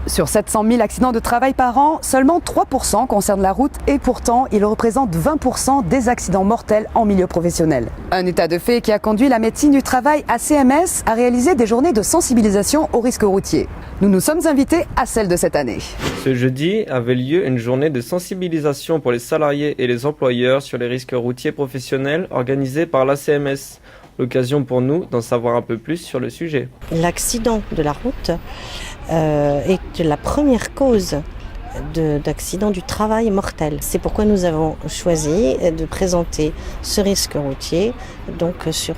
Sur 700 000 accidents de travail par an, seulement 3% concernent la route et pourtant, ils représentent 20% des accidents mortels en milieu professionnel. Un état de fait qui a conduit la médecine du travail à CMS à réaliser des journées de sensibilisation aux risques routiers. Nous nous sommes invités à celle de cette année. Ce jeudi avait lieu une journée de sensibilisation pour les salariés et les employeurs sur les risques routiers professionnels organisée par la CMS. L'occasion pour nous d'en savoir un peu plus sur le sujet. L'accident de la route est la première cause d'accident du travail mortel. C'est pourquoi nous avons choisi de présenter ce risque routier donc sur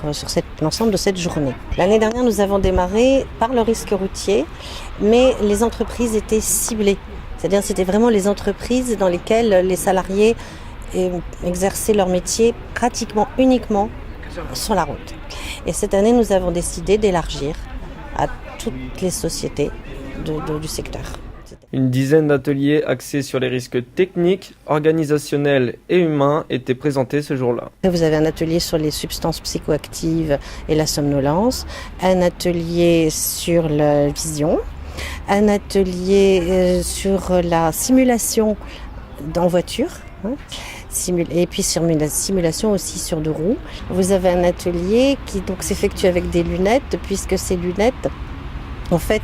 l'ensemble de cette journée. L'année dernière, nous avons démarré par le risque routier, mais les entreprises étaient ciblées. C'est-à-dire c'était vraiment les entreprises dans lesquelles les salariés exerçaient leur métier pratiquement uniquement sur la route. Et cette année, nous avons décidé d'élargir à toutes les sociétés du secteur. Une dizaine d'ateliers axés sur les risques techniques, organisationnels et humains étaient présentés ce jour-là. Vous avez un atelier sur les substances psychoactives et la somnolence, un atelier sur la vision, un atelier sur la simulation en voiture, et puis sur la simulation aussi sur deux roues. Vous avez un atelier qui donc s'effectue avec des lunettes, puisque ces lunettes en fait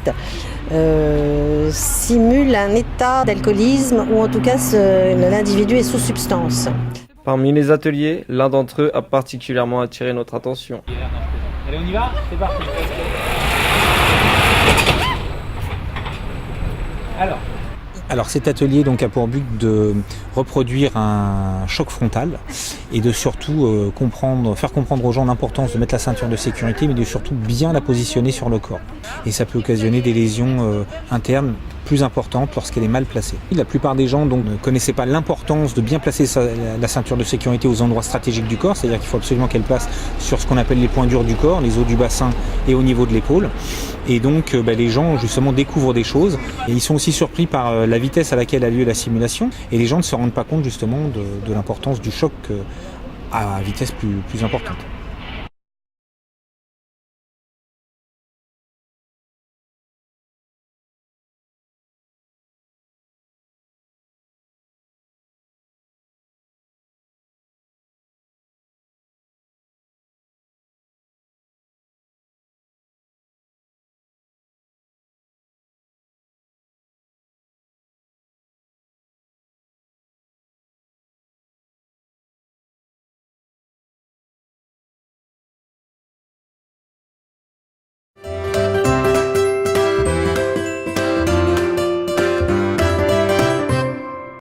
simulent un état d'alcoolisme ou en tout cas l'individu est sous substance. Parmi les ateliers, l'un d'entre eux a particulièrement attiré notre attention. Allez, on y va ? C'est parti. Alors cet atelier donc a pour but de reproduire un choc frontal et de surtout faire comprendre aux gens l'importance de mettre la ceinture de sécurité, mais de surtout bien la positionner sur le corps. Et ça peut occasionner des lésions internes plus importante lorsqu'elle est mal placée. La plupart des gens donc, ne connaissaient pas l'importance de bien placer la ceinture de sécurité aux endroits stratégiques du corps, c'est-à-dire qu'il faut absolument qu'elle place sur ce qu'on appelle les points durs du corps, les os du bassin et au niveau de l'épaule. Et donc les gens justement découvrent des choses et ils sont aussi surpris par la vitesse à laquelle a lieu la simulation et les gens ne se rendent pas compte justement de l'importance du choc à vitesse plus importante.